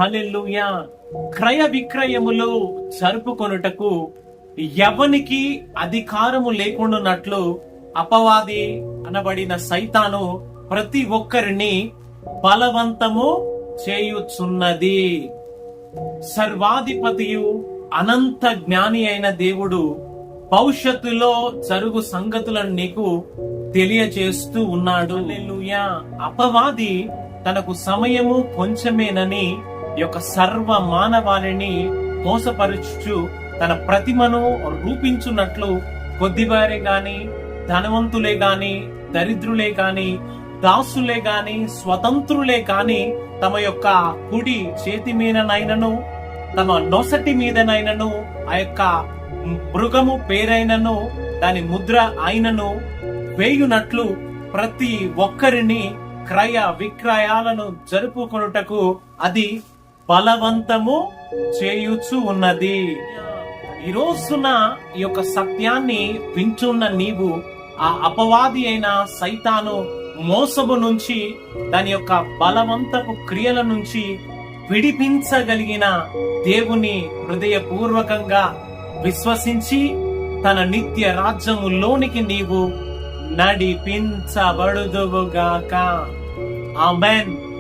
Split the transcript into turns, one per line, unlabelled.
హల్లెలూయా. క్రయ విక్రయములు జరుపుకొనుటకు ఎవనికి అధికారము లేకుండానట్లు అపవాది అనబడిన సైతాను ప్రతి ఒక్కరిని బలవంతము చేయుచున్నది. సర్వాధిపతియు అనంత జ్ఞాని అయిన దేవుడు భవిష్యత్తులో జరుగు సంగతులను నీకు తెలియచేస్తూ ఉన్నాడు. హల్లెలూయా. అపవాది తనకు సమయము కొంచెమేనని యొక్క సర్వ మానవాళిని మోసపరుచు తన ప్రతిమను రూపించున్నట్లు కొద్దివారే గాని, ధనవంతులే గాని, దరిద్రులే గాని, దాసులే గాని, స్వతంత్రులే గాని తమ యొక్క కుడి చేతి మీదనైనను తమ నొసటి మీదనైనను ఆ యొక్క మృగము పేరైనను దాని ముద్ర అయినను వేయునట్లు ప్రతి ఒక్కరిని క్రయ విక్రయాలను జరుపుకొనుటకు అది బలవంతము చేయుచు ఉన్నది. ఈ రోజున ఈ యొక్క సత్యాన్ని వింటున్న నీవు ఆ అపవాది అయిన సైతాను మోసము నుంచి, దాని యొక్క బలవంతపు క్రియల నుంచి విడిపించగలిగిన దేవుని హృదయపూర్వకంగా విశ్వసించి తన నిత్య రాజ్యములోనికి నీవు నడిపించబడుదువుగాక. ఆమేన్.